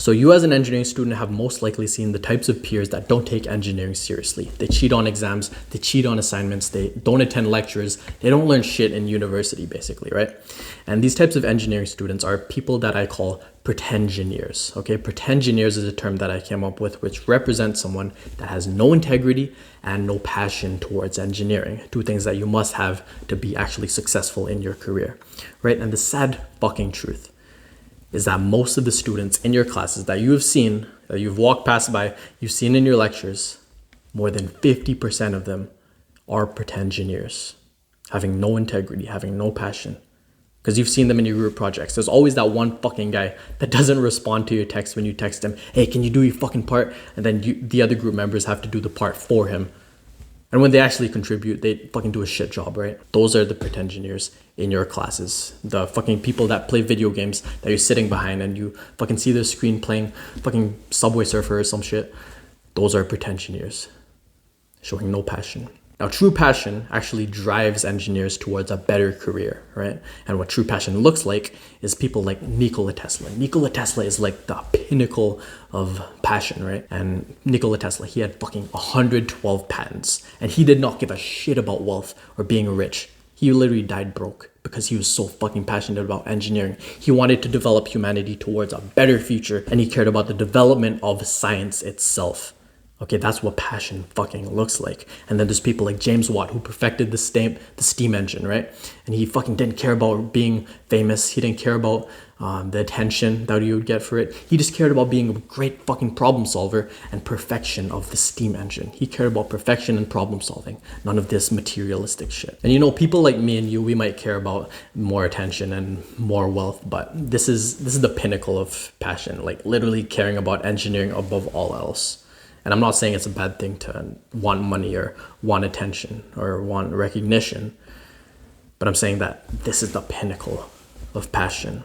So you as an engineering student have most likely seen the types of peers that don't take engineering seriously. They cheat on exams, they cheat on assignments, they don't attend lectures, they don't learn shit in university basically, right? And these types of engineering students are people that I call pretengineers, okay? Pretengineers is a term that I came up with which represents someone that has no integrity and no passion towards engineering. Two things that you must have to be actually successful in your career, right? And the sad fucking truth is that most of the students in your classes that you have seen, that you've walked past by, you've seen in your lectures, more than 50% of them are pretengineers, having no integrity, having no passion. Because you've seen them in your group projects. There's always that one fucking guy that doesn't respond to your text when you text him, hey, can you do your fucking part? And then the other group members have to do the part for him. And when they actually contribute, they fucking do a shit job, right? Those are the pretengineers in your classes. The fucking people that play video games that you're sitting behind and you fucking see their screen playing fucking Subway Surfer or some shit. Those are pretengineers, showing no passion. Now, true passion actually drives engineers towards a better career, right? And what true passion looks like is people like Nikola Tesla. Nikola Tesla is like the pinnacle of passion, right? And Nikola Tesla, he had fucking 112 patents, and he did not give a shit about wealth or being rich. He literally died broke because he was so fucking passionate about engineering. He wanted to develop humanity towards a better future, and he cared about the development of science itself. Okay, that's what passion fucking looks like. And then there's people like James Watt who perfected the steam engine, right? And he fucking didn't care about being famous. He didn't care about the attention that you would get for it. He just cared about being a great fucking problem solver and perfection of the steam engine. He cared about perfection and problem solving, none of this materialistic shit. And you know, people like me and you, we might care about more attention and more wealth, but this is the pinnacle of passion, like literally caring about engineering above all else. And I'm not saying it's a bad thing to want money or want attention or want recognition, but I'm saying that this is the pinnacle of passion.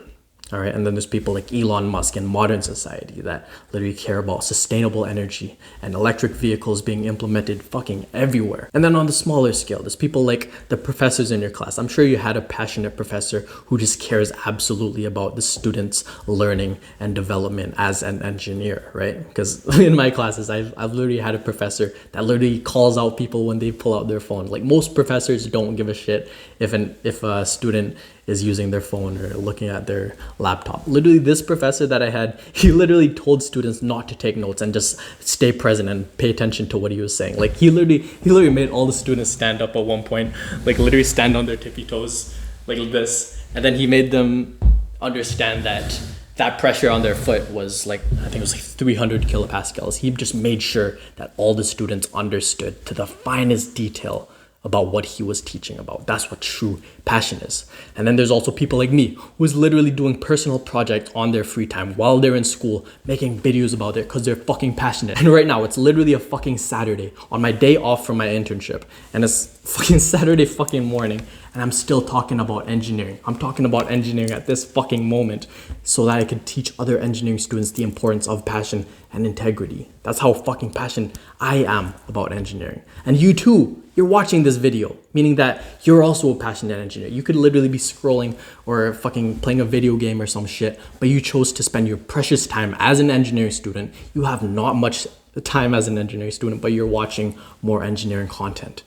All right. And then there's people like Elon Musk in modern society that literally care about sustainable energy and electric vehicles being implemented fucking everywhere. And then on the smaller scale, there's people like the professors in your class. I'm sure you had a passionate professor who just cares absolutely about the students' learning and development as an engineer, right? Because in my classes, I've literally had a professor that literally calls out people when they pull out their phone. Like most professors don't give a shit if a student is using their phone or looking at their laptop. Literally, this professor that I had, he literally told students not to take notes and just stay present and pay attention to what he was saying. Like he literally made all the students stand up at one point, like literally stand on their tippy toes like this. And then he made them understand that pressure on their foot was like, I think it was like 300 kilopascals. He just made sure that all the students understood to the finest detail about what he was teaching about. That's what true passion is. And then there's also people like me who's literally doing personal projects on their free time while they're in school, making videos about it because they're fucking passionate. And right now it's literally a fucking Saturday on my day off from my internship. And it's fucking Saturday fucking morning and I'm still talking about engineering. I'm talking about engineering at this fucking moment so that I can teach other engineering students the importance of passion and integrity. That's how fucking passionate I am about engineering. And you too, you're watching this video, meaning that you're also a passionate engineer. You could literally be scrolling or fucking playing a video game or some shit, but you chose to spend your precious time as an engineering student. You have not much time as an engineering student, but you're watching more engineering content.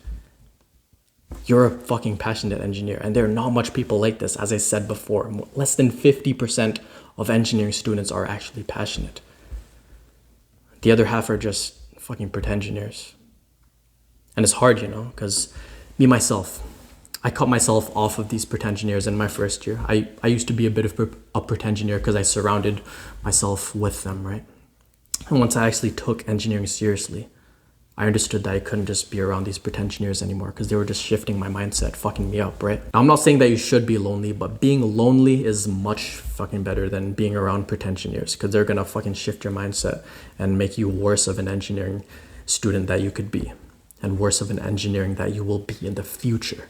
You're a fucking passionate engineer, and there are not much people like this. As I said before, less than 50% of engineering students are actually passionate. The other half are just fucking pretengineers. And it's hard, you know, because me, myself, I cut myself off of these pretengineers in my first year. I used to be a bit of a pretengineer because I surrounded myself with them, right? And once I actually took engineering seriously, I understood that I couldn't just be around these pretengineers anymore because they were just shifting my mindset, fucking me up, right? Now, I'm not saying that you should be lonely, but being lonely is much fucking better than being around pretengineers because they're gonna fucking shift your mindset and make you worse of an engineering student that you could be and worse of an engineering that you will be in the future,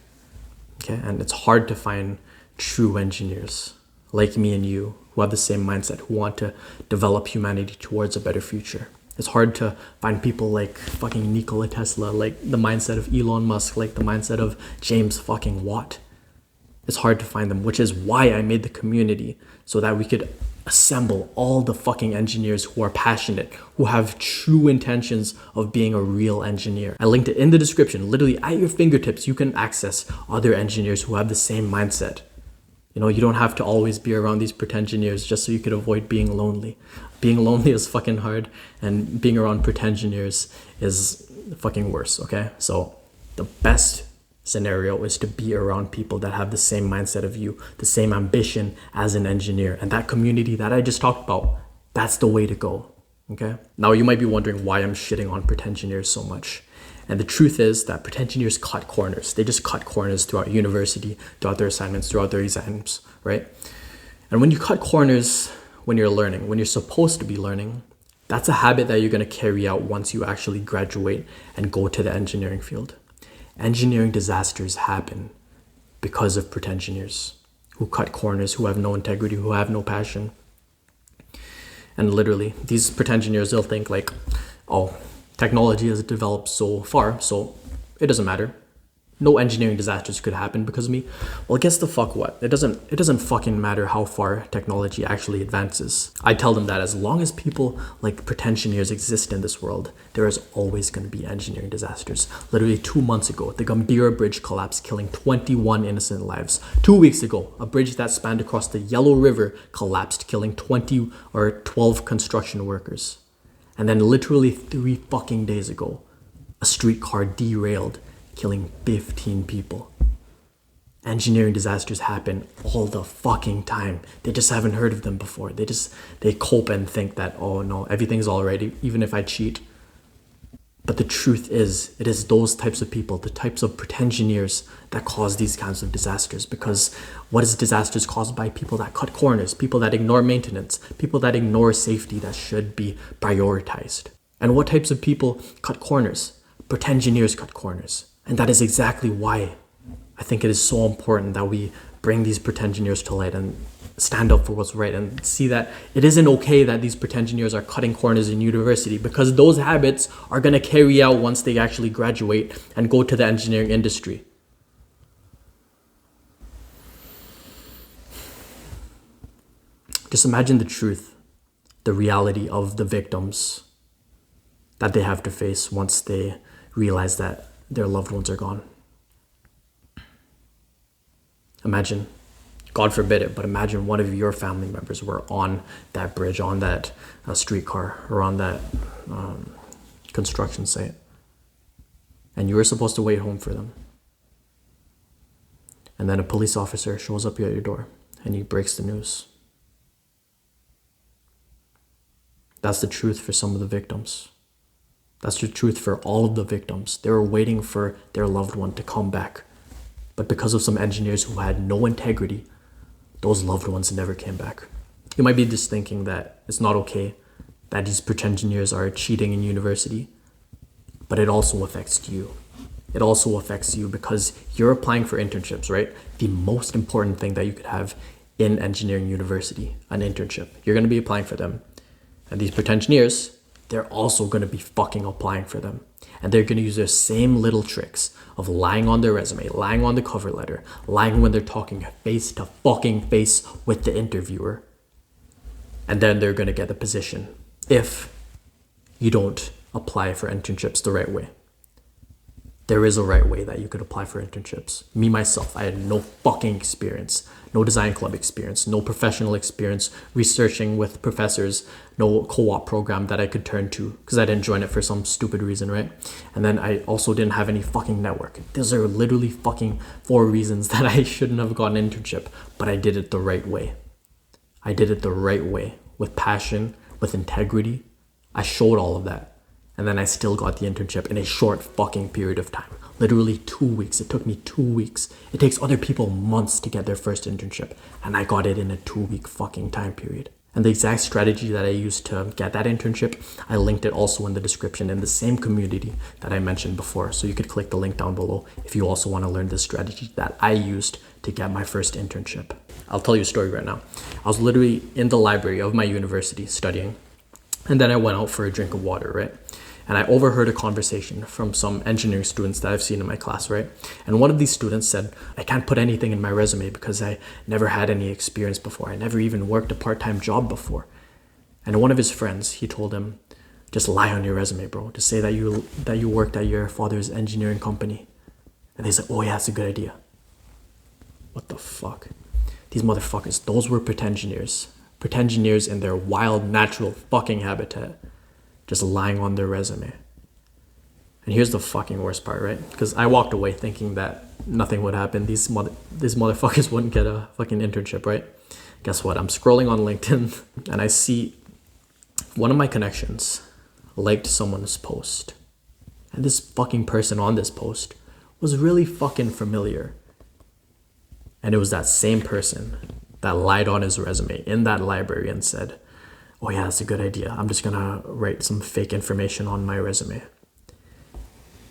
okay? And it's hard to find true engineers like me and you who have the same mindset, who want to develop humanity towards a better future. It's hard to find people like fucking Nikola Tesla, like the mindset of Elon Musk, like the mindset of James fucking Watt. It's hard to find them, which is why I made the community so that we could assemble all the fucking engineers who are passionate, who have true intentions of being a real engineer. I linked it in the description. Literally at your fingertips, you can access other engineers who have the same mindset. You know, you don't have to always be around these pretengineers just so you could avoid being lonely. Being lonely is fucking hard, and being around pretengineers is fucking worse, okay? So the best scenario is to be around people that have the same mindset of you, the same ambition as an engineer. And that community that I just talked about, that's the way to go, okay? Now you might be wondering why I'm shitting on pretengineers so much. And the truth is that pretengineers cut corners. They just cut corners throughout university, throughout their assignments, throughout their exams, right? And when you cut corners, when you're learning, when you're supposed to be learning, that's a habit that you're going to carry out once you actually graduate and go to the engineering field. Engineering disasters happen because of pretengineers who cut corners, who have no integrity, who have no passion. And literally, these pretengineers, they'll think like, oh, technology has developed so far, so it doesn't matter. No engineering disasters could happen because of me. Well, guess the fuck what? It doesn't fucking matter how far technology actually advances. I tell them that as long as people like pretengineers exist in this world, there is always going to be engineering disasters. Literally 2 months ago, the Gambira Bridge collapsed, killing 21 innocent lives. 2 weeks ago, a bridge that spanned across the Yellow River collapsed, killing 12 construction workers. And then literally 3 fucking days ago, a streetcar derailed, killing 15 people. Engineering disasters happen all the fucking time. They just haven't heard of them before. They cope and think that, oh no, everything's all right, even if I cheat. But the truth is, it is those types of people, the types of pretengineers that cause these kinds of disasters. Because what is disasters caused by? People that cut corners, people that ignore maintenance, people that ignore safety that should be prioritized. And what types of people cut corners? Pretengineers cut corners. And that is exactly why I think it is so important that we bring these pretengineers to light and stand up for what's right and see that it isn't okay that these pretengineers are cutting corners in university, because those habits are going to carry out once they actually graduate and go to the engineering industry. Just imagine the truth, the reality of the victims that they have to face once they realize that their loved ones are gone. Imagine, God forbid it, but imagine one of your family members were on that bridge, on that streetcar, or on that construction site, and you were supposed to wait home for them. And then a police officer shows up at your door and he breaks the news. That's the truth for some of the victims. That's the truth for all of the victims. They were waiting for their loved one to come back. But because of some engineers who had no integrity, those loved ones never came back. You might be just thinking that it's not okay that these pretengineers are cheating in university, but it also affects you. It also affects you because you're applying for internships, right? The most important thing that you could have in engineering university, an internship. You're going to be applying for them. And these pretengineers, they're also going to be fucking applying for them. And they're going to use their same little tricks of lying on their resume, lying on the cover letter, lying when they're talking face to fucking face with the interviewer. And then they're going to get the position if you don't apply for internships the right way. There is a right way that you could apply for internships. Me, myself, I had no fucking experience, no design club experience, no professional experience researching with professors, no co-op program that I could turn to because I didn't join it for some stupid reason, right? And then I also didn't have any fucking network. Those are literally fucking 4 reasons that I shouldn't have gotten an internship, but I did it the right way. I did it the right way, with passion, with integrity. I showed all of that. And then I still got the internship in a short fucking period of time. Literally 2 weeks. It took me 2 weeks. It takes other people months to get their first internship. And I got it in a 2-week fucking time period. And the exact strategy that I used to get that internship, I linked it also in the description in the same community that I mentioned before. So you could click the link down below if you also want to learn the strategy that I used to get my first internship. I'll tell you a story right now. I was literally in the library of my university studying. And then I went out for a drink of water, right? and I overheard a conversation from some engineering students that I've seen in my class, right? And one of these students said, I can't put anything in my resume because I never had any experience before. I never even worked a part-time job before. And one of his friends, he told him, just lie on your resume, bro. Just say that you worked at your father's engineering company. And they said, oh yeah, that's a good idea. What the fuck? These motherfuckers, those were pretengineers. Pretengineers in their wild, natural fucking habitat. Just lying on their resume. And here's the fucking worst part, right? Because I walked away thinking that nothing would happen. These motherfuckers wouldn't get a fucking internship, right? Guess what? I'm scrolling on LinkedIn and I see one of my connections liked someone's post. And this fucking person on this post was really fucking familiar. And it was that same person that lied on his resume in that library and said, oh yeah, that's a good idea. I'm just gonna write some fake information on my resume.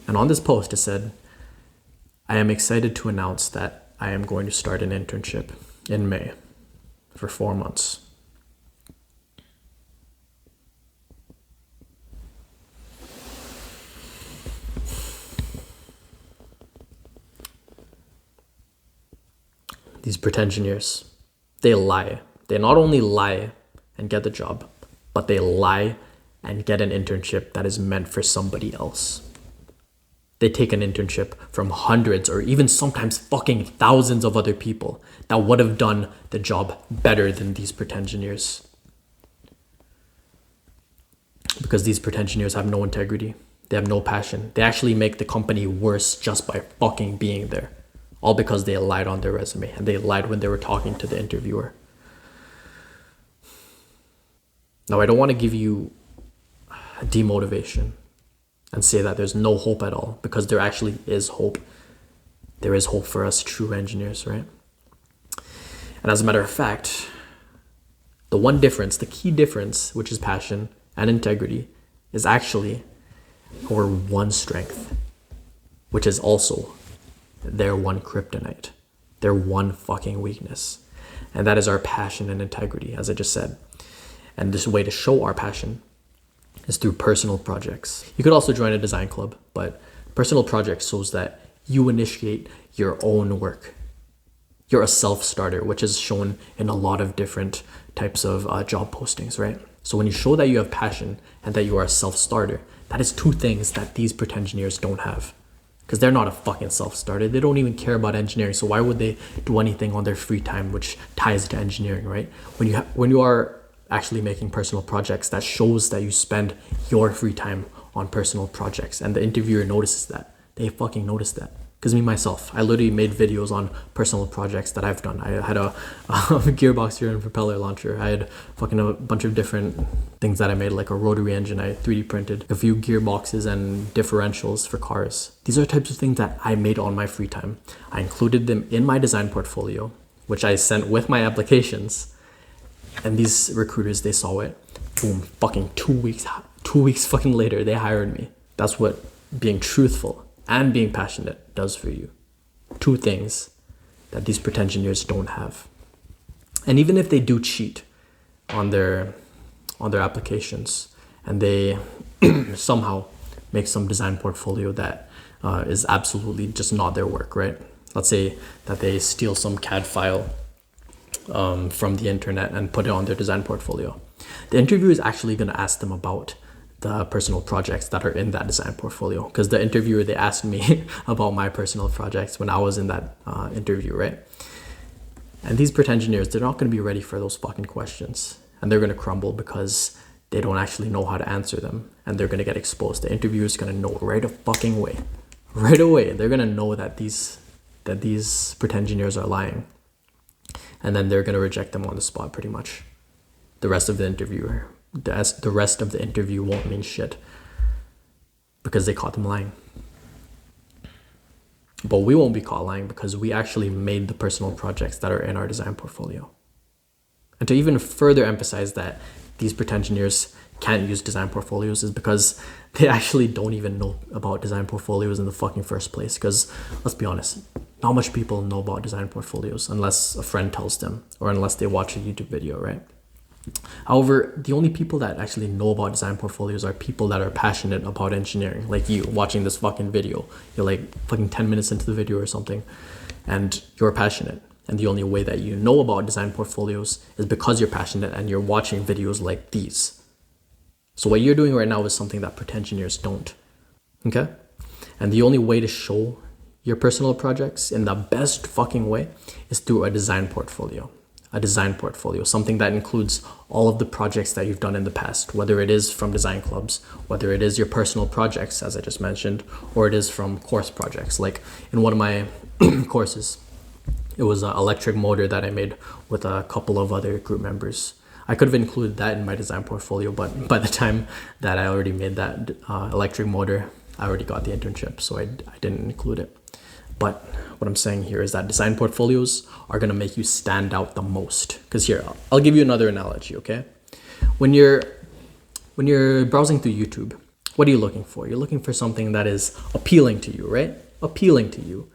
And on this post it said, I am excited to announce that I am going to start an internship in May for 4 months. These pretengineers, they lie. They not only lie and get the job, but they lie and get an internship that is meant for somebody else. They take an internship from hundreds or even sometimes fucking thousands of other people that would have done the job better than these pretengineers. Because these pretengineers have no integrity. They have no passion. They actually make the company worse just by fucking being there. All because they lied on their resume and they lied when they were talking to the interviewer. Now, I don't want to give you demotivation and say that there's no hope at all, because there actually is hope. There is hope for us true engineers, right? And as a matter of fact, the one difference, the key difference, which is passion and integrity, is actually our one strength, which is also their one kryptonite, their one fucking weakness. And that is our passion and integrity, as I just said. And this way to show our passion is through personal projects. You could also join a design club, but personal projects shows that you initiate your own work. You're a self-starter, which is shown in a lot of different types of job postings, right? So when you show that you have passion and that you are a self-starter, that is two things that these pretengineers don't have. Because they're not a fucking self-starter. They don't even care about engineering. So why would they do anything on their free time which ties to engineering, right? When you are actually making personal projects, that shows that you spend your free time on personal projects, and the interviewer notices that. They fucking notice that. Because me myself, I literally made videos on personal projects that I've done. I had a gearbox here and propeller launcher. I had fucking a bunch of different things that I made, like a rotary engine. I 3D printed a few gearboxes and differentials for cars. These are types of things that I made on my free time. I included them in my design portfolio, which I sent with my applications. And these recruiters, they saw it. Boom, fucking 2 weeks fucking later, they hired me. That's what being truthful and being passionate does for you. Two things that these pretengineers don't have. And even if they do cheat on their applications and they somehow make some design portfolio that is absolutely just not their work, right? Let's say that they steal some CAD file from the internet and put it on their design portfolio. The interviewer is actually going to ask them about the personal projects that are in that design portfolio, because the interviewer, they asked me about my personal projects when I was in that interview, right? And these pretengineers, they're not going to be ready for those fucking questions, and they're going to crumble because they don't actually know how to answer them, and they're going to get exposed. The interviewer is going to know right away. They're going to know that these pretengineers are lying. And then they're going to reject them on the spot pretty much. The rest of the interview won't mean shit because they caught them lying. But we won't be caught lying because we actually made the personal projects that are in our design portfolio. And to even further emphasize that these pretengineers can't use design portfolios is because they actually don't even know about design portfolios in the fucking first place. Because let's be honest, not much people know about design portfolios unless a friend tells them or unless they watch a YouTube video, right? However, the only people that actually know about design portfolios are people that are passionate about engineering, like you watching this fucking video. You're like fucking 10 minutes into the video or something, and you're passionate. And the only way that you know about design portfolios is because you're passionate and you're watching videos like these. So what you're doing right now is something that pretensioneers don't. Okay? And the only way to show your personal projects in the best fucking way is through a design portfolio. A design portfolio, something that includes all of the projects that you've done in the past, whether it is from design clubs, whether it is your personal projects, as I just mentioned, or it is from course projects. Like in one of my courses, it was an electric motor that I made with a couple of other group members. I could have included that in my design portfolio, but by the time that I already made that electric motor, I already got the internship, so I didn't include it. But what I'm saying here is that design portfolios are going to make you stand out the most. Because here, I'll give you another analogy, okay? When you're browsing through YouTube, what are you looking for? You're looking for something that is appealing to you, right? Appealing to you.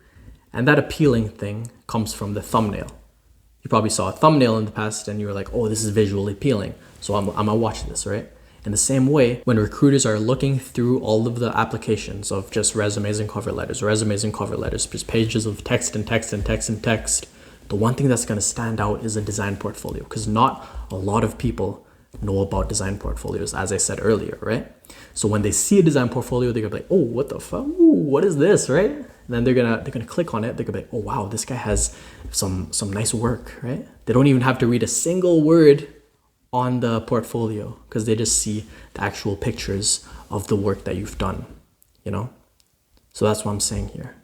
And that appealing thing comes from the thumbnail. You probably saw a thumbnail in the past and you were like, oh, this is visually appealing, so I'm gonna watch this, right? In the same way, when recruiters are looking through all of the applications of just resumes and cover letters, just pages of text and text and text and text, the one thing that's going to stand out is a design portfolio, because not a lot of people know about design portfolios, as I said earlier, right? So when they see a design portfolio, they're gonna be like, oh, what the fuck? Ooh, what is this, right? And then they're gonna click on it. They're gonna be like, oh wow, this guy has some nice work, right? They don't even have to read a single word on the portfolio because they just see the actual pictures of the work that you've done, you know? So that's what I'm saying here.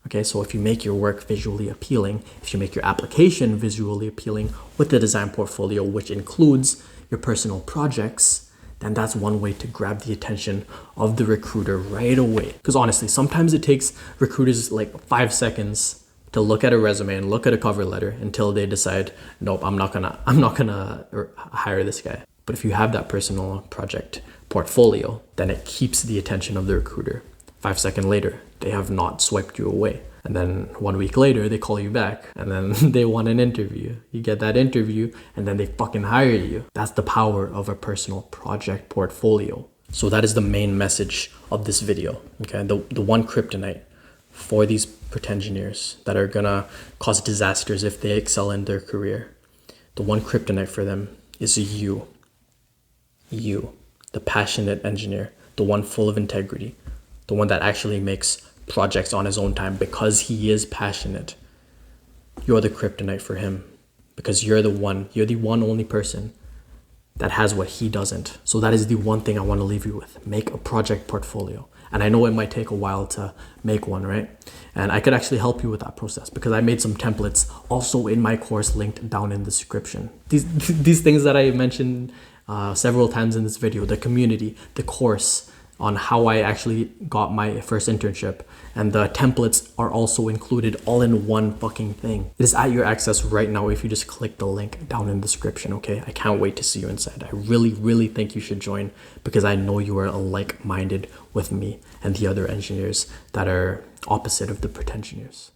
Okay, so if you make your work visually appealing, if you make your application visually appealing with the design portfolio, which includes your personal projects, then that's one way to grab the attention of the recruiter right away. Because honestly, sometimes it takes recruiters like 5 seconds to look at a resume and look at a cover letter until they decide, nope, I'm not gonna hire this guy. But if you have that personal project portfolio, then it keeps the attention of the recruiter. 5 seconds later, they have not swiped you away. And then 1 week later, they call you back and then they want an interview. You get that interview and then they fucking hire you. That's the power of a personal project portfolio. So that is the main message of this video, okay? The one kryptonite for these pretensioneers that are gonna cause disasters if they excel in their career. The one kryptonite for them is you, the passionate engineer, the one full of integrity, the one that actually makes projects on his own time because he is passionate. You're the kryptonite for him because you're the one only person that has what he doesn't. So that is the one thing I want to leave you with. Make a project portfolio. And I know it might take a while to make one, right? And I could actually help you with that process because I made some templates also in my course linked down in the description. These things that I mentioned several times in this video, the community, the course on how I actually got my first internship, and the templates are also included all in one fucking thing. It is at your access right now if you just click the link down in the description, okay? I can't wait to see you inside. I really think you should join because I know you are like-minded with me and the other engineers that are opposite of the pretensioneers.